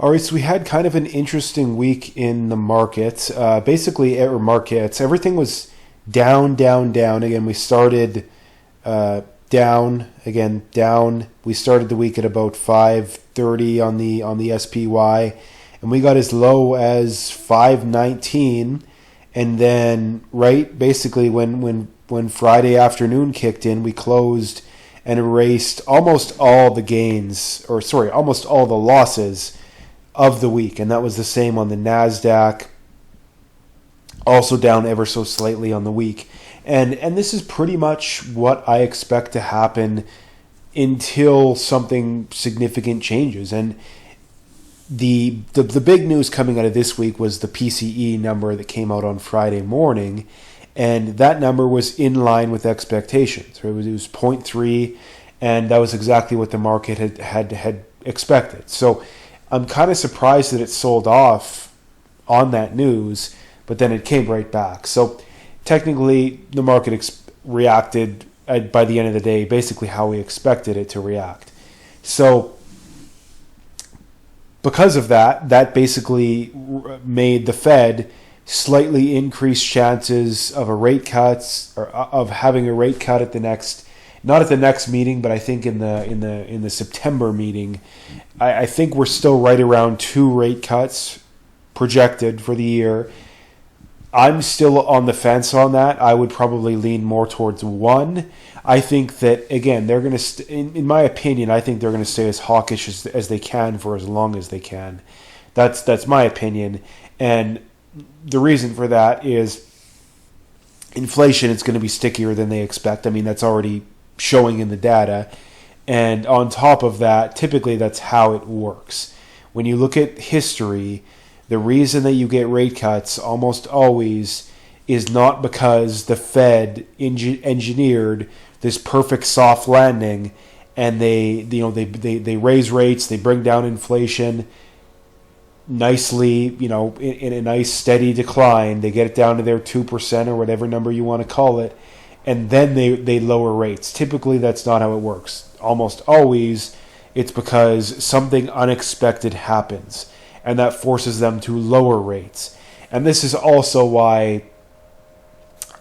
All right, so we had kind of an interesting week in the market. Markets, everything was down, down, down. Again, we started down. Again, down. We started the week at about 530 on the SPY, and we got as low as 519. And then, right, basically when Friday afternoon kicked in, we closed and erased almost all the gains, almost all the losses of the week. And that was the same on the NASDAQ, also down ever so slightly on the week. And this is pretty much what I expect to happen until something significant changes. And the big news coming out of this week was the PCE number that came out on Friday morning, and that number was in line with expectations. Right? It was 0.3, and that was exactly what the market had expected. So I'm kind of surprised that it sold off on that news, but then it came right back. So technically, the market reacted by the end of the day basically how we expected it to react. So because of that basically made the Fed slightly increase chances of a rate cut, or of having a rate cut at the next, not at the next meeting, but I think in the September meeting. I think we're still right around 2 rate cuts projected for the year. I'm still on the fence on that. I would probably lean more towards 1. I think that, again, they're going to, in my opinion, I think they're going to stay as hawkish as they can for as long as they can. That's my opinion. And the reason for that is inflation is going to be stickier than they expect. I mean, that's already showing in the data. And on top of that, typically that's how it works. When you look at history, the reason that you get rate cuts almost always is not because the Fed engineered this perfect soft landing and they raise rates, they bring down inflation nicely, in a nice steady decline. They get it down to their 2% or whatever number you want to call it, and then they lower rates. Typically, that's not how it works. Almost always, it's because something unexpected happens, and that forces them to lower rates. And this is also why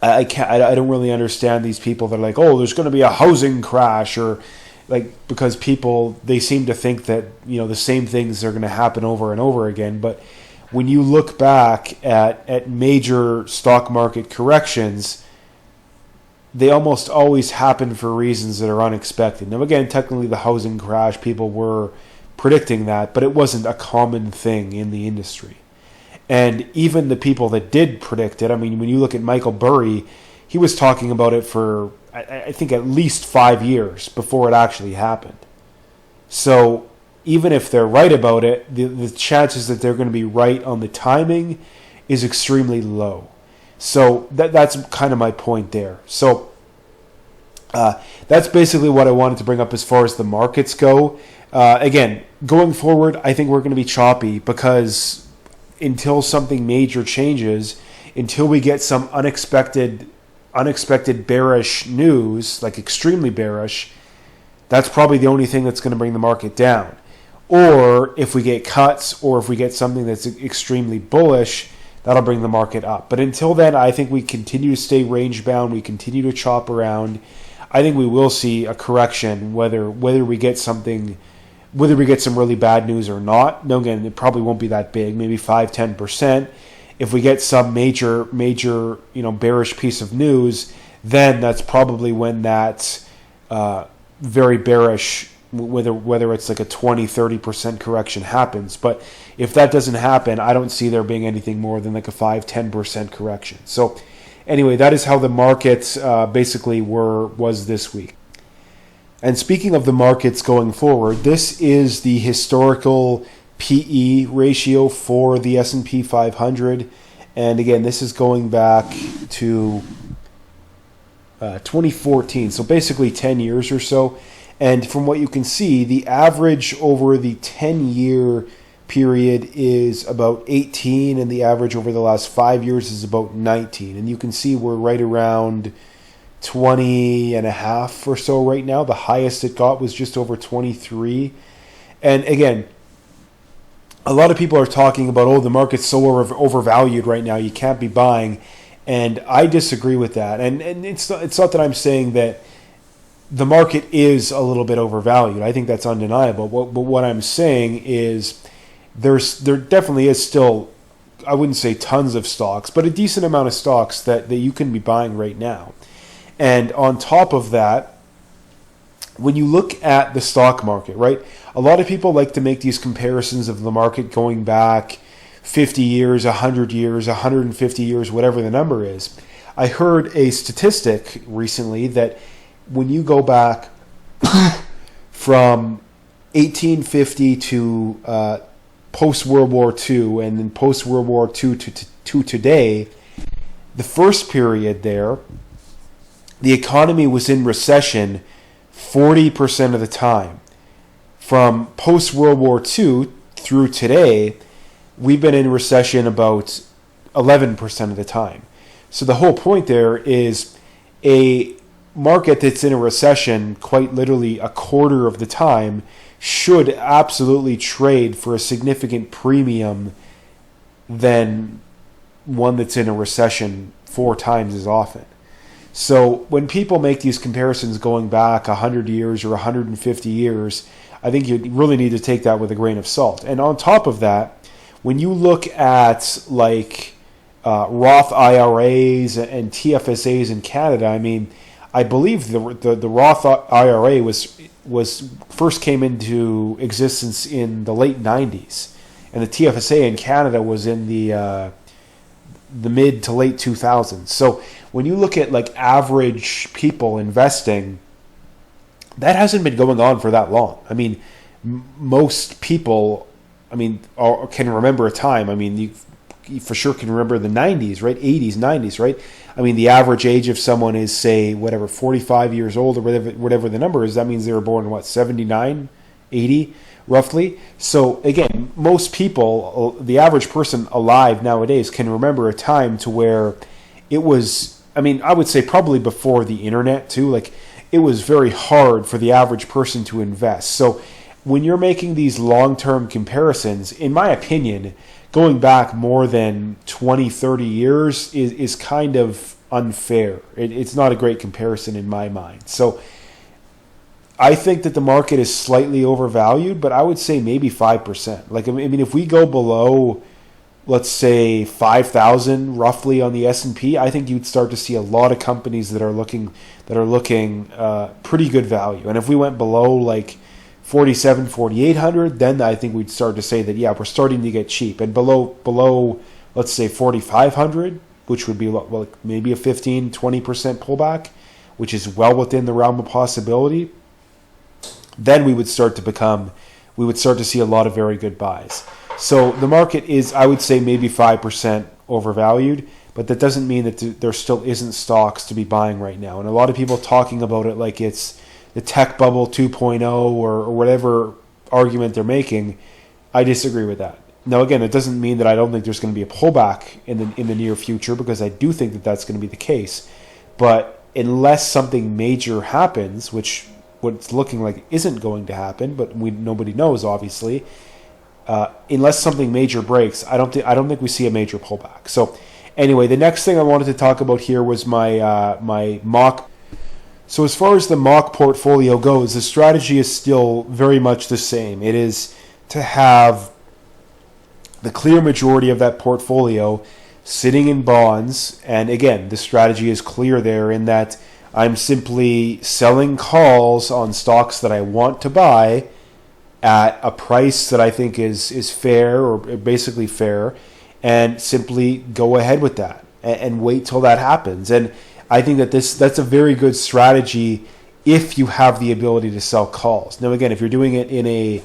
I don't really understand these people that are like, oh, there's going to be a housing crash, or because they seem to think that the same things are going to happen over and over again. But when you look back at major stock market corrections, they almost always happen for reasons that are unexpected. Now, again, technically the housing crash, people were predicting that, but it wasn't a common thing in the industry. And even the people that did predict it, I mean, when you look at Michael Burry, he was talking about it for, I think, at least 5 years before it actually happened. So even if they're right about it, the chances that they're going to be right on the timing is extremely low. So that's kind of my point there. So that's basically what I wanted to bring up as far as the markets go. Again, going forward, I think we're going to be choppy because until something major changes, until we get some unexpected bearish news, like extremely bearish, that's probably the only thing that's going to bring the market down. Or if we get cuts, or if we get something that's extremely bullish, that'll bring the market up. But until then, I think we continue to stay range bound. We continue to chop around. I think we will see a correction, whether we get some really bad news or not. No, again, it probably won't be that big, maybe 5-10%. If we get some major, bearish piece of news, then that's probably when that very bearish, whether it's like a 20-30% correction happens. But if that doesn't happen, I don't see there being anything more than like a 5-10% correction. So anyway, that is how the markets basically was this week. And speaking of the markets going forward, this is the historical PE ratio for the S&P 500. And again, this is going back to 2014, so basically 10 years or so. And from what you can see, the average over the 10-year period is about 18, and the average over the last 5 years is about 19. And you can see we're right around 20 and a half or so right now. The highest it got was just over 23. And again, a lot of people are talking about, oh, the market's so overvalued right now, you can't be buying. And I disagree with that. And it's not that I'm saying that the market is a little bit overvalued. I think that's undeniable. But what I'm saying is there definitely is still, I wouldn't say tons of stocks, but a decent amount of stocks that you can be buying right now. And on top of that, when you look at the stock market, right, a lot of people like to make these comparisons of the market going back 50 years, 100 years, 150 years, whatever the number is. I heard a statistic recently that when you go back from 1850 to post-World War II and then post-World War II to today, the first period there, the economy was in recession 40% of the time. From post-World War II through today, we've been in recession about 11% of the time. So the whole point there is a market that's in a recession quite literally a quarter of the time should absolutely trade for a significant premium than one that's in a recession 4 times as often. So when people make these comparisons going back 100 years or 150 years, I think you really need to take that with a grain of salt. And on top of that, when you look at like Roth IRAs and TFSAs in Canada, I mean, I believe the Roth IRA was first came into existence in the late 90s, and the TFSA in Canada was in the mid to late 2000s. So when you look at like average people investing, that hasn't been going on for that long. I mean, most people, I mean, can remember a time. I mean, you for sure can remember the 90s, right? 80s, 90s, right? I mean, the average age of someone is, say, 45 years old or whatever the number is. That means they were born in, 79, 80, roughly? So, again, most people, the average person alive nowadays can remember a time to where it was, I mean, I would say probably before the internet, too. Like, it was very hard for the average person to invest. So, when you're making these long-term comparisons, in my opinion, going back more than 20, 30 years is kind of unfair. It's not a great comparison in my mind. So I think that the market is slightly overvalued, but I would say maybe 5%. Like, I mean, if we go below, let's say 5,000 roughly on the S&P, I think you'd start to see a lot of companies that are looking pretty good value. And if we went below like 47, 4,800, then I think we'd start to say that, yeah, we're starting to get cheap. And below let's say 4,500, which would be like maybe a 15, 20% pullback, which is well within the realm of possibility, then we would start to see a lot of very good buys. So the market is, I would say, maybe 5% overvalued, but that doesn't mean that there still isn't stocks to be buying right now. And a lot of people talking about it like it's the tech bubble 2.0 or whatever argument they're making. I disagree with that. Now, again, it doesn't mean that I don't think there's going to be a pullback in the near future, because I do think that that's going to be the case. But unless something major happens, which what it's looking like isn't going to happen, but nobody knows, obviously. Unless something major breaks, I don't think we see a major pullback. So, anyway, the next thing I wanted to talk about here was my mock. So as far as the mock portfolio goes, the strategy is still very much the same. It is to have the clear majority of that portfolio sitting in bonds. And again, the strategy is clear there in that I'm simply selling calls on stocks that I want to buy at a price that I think is fair, or basically fair, and simply go ahead with that and wait till that happens. And I think that that's a very good strategy if you have the ability to sell calls. Now, again, if you're doing it in a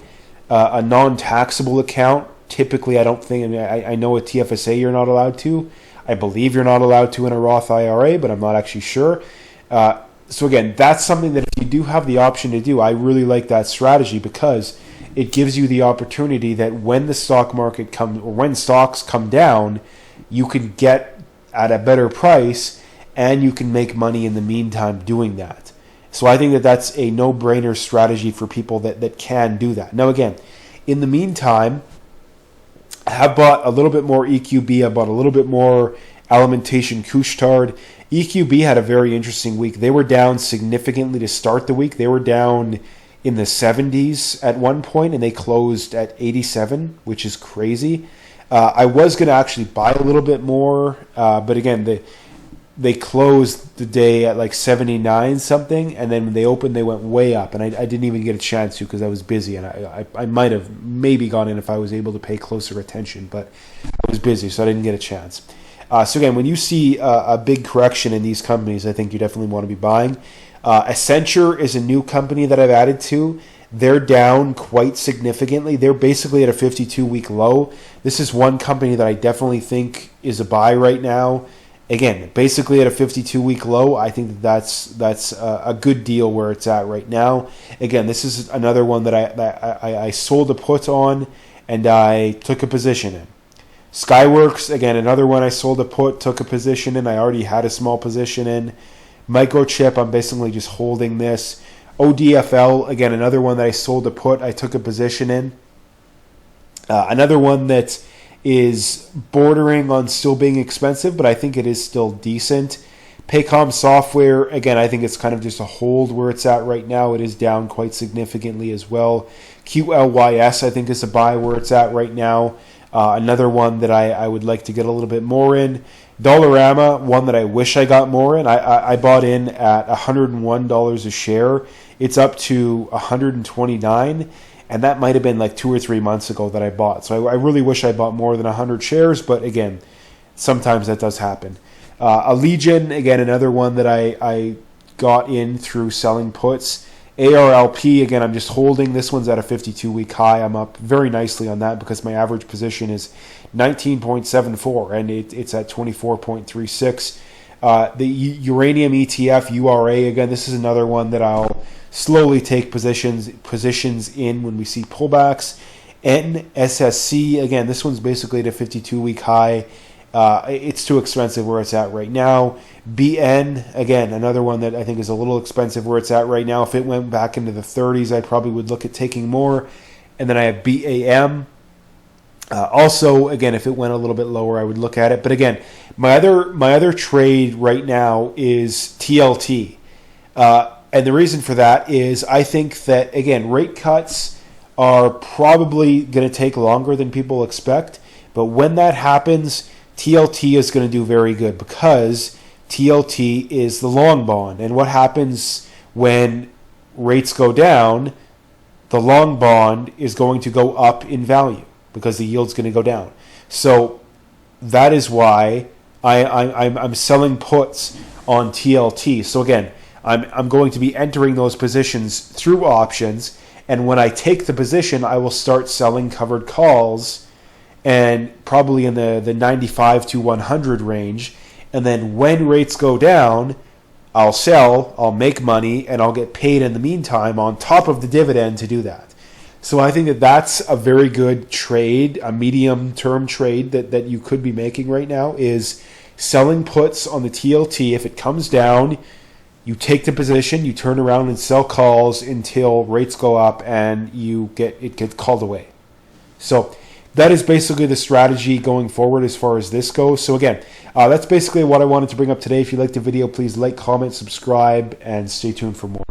non-taxable account, typically I don't think, I know a TFSA you're not allowed to. I believe you're not allowed to in a Roth IRA, but I'm not actually sure. So again, that's something that if you do have the option to do, I really like that strategy, because it gives you the opportunity that when the stock market comes, or when stocks come down, you can get at a better price, and you can make money in the meantime doing that. So I think that that's a no-brainer strategy for people that can do that. Now again, in the meantime, I have bought a little bit more EQB. I bought a little bit more Alimentation Couche-Tard. EQB had a very interesting week. They were down significantly to start the week. They were down in the 70s at one point, and they closed at 87, which is crazy. I was going to actually buy a little bit more, but again, they closed the day at like 79 something, and then when they opened, they went way up, and I didn't even get a chance to because I was busy, and I might have maybe gone in if I was able to pay closer attention, but I was busy, so I didn't get a chance. So again, when you see a big correction in these companies, I think you definitely want to be buying. Accenture is a new company that I've added to. They're down quite significantly. They're basically at a 52-week low. This is one company that I definitely think is a buy right now. Again, basically at a 52-week low. I think that's a good deal where it's at right now. Again, this is another one that I sold a put on and I took a position in. Skyworks, again, another one I sold a put, took a position in. I already had a small position in. Microchip, I'm basically just holding this. ODFL, again, another one that I sold a put, I took a position in. Another one that is bordering on still being expensive, but I think it is still decent. Paycom Software, again, I think it's kind of just a hold where it's at right now. It is down quite significantly as well. QLYS, I think, is a buy where it's at right now. Another one that I would like to get a little bit more in. Dollarama, one that I wish I got more in. I bought in at $101 a share. It's up to $129, and that might have been like 2 or 3 months ago that I bought. So I really wish I bought more than 100 shares, but again, sometimes that does happen. Allegion, again, another one that I got in through selling puts. ARLP, again, I'm just holding. This one's at a 52-week high. I'm up very nicely on that because my average position is 19.74, and it's at 24.36. The uranium ETF, URA, again, this is another one that I'll slowly take positions in when we see pullbacks. NSSC, again, this one's basically at a 52-week high. It's too expensive where it's at right now. BN, again, another one that I think is a little expensive where it's at right now. If it went back into the 30s, I probably would look at taking more. And then I have BAM. Also, again, if it went a little bit lower, I would look at it. But again, my other trade right now is TLT. And the reason for that is I think that, again, rate cuts are probably going to take longer than people expect. But when that happens, TLT is going to do very good because TLT is the long bond. And what happens when rates go down, the long bond is going to go up in value because the yield's going to go down. So that is why I'm selling puts on TLT. So again, I'm going to be entering those positions through options. And when I take the position, I will start selling covered calls and probably in the 95 to 100 range. And then when rates go down, I'll sell, I'll make money, and I'll get paid in the meantime on top of the dividend to do that. So I think that that's a very good trade, a medium-term trade that you could be making right now is selling puts on the TLT. If it comes down, you take the position, you turn around and sell calls until rates go up and it gets called away. So that is basically the strategy going forward as far as this goes. So again, that's basically what I wanted to bring up today. If you liked the video, please like, comment, subscribe, and stay tuned for more.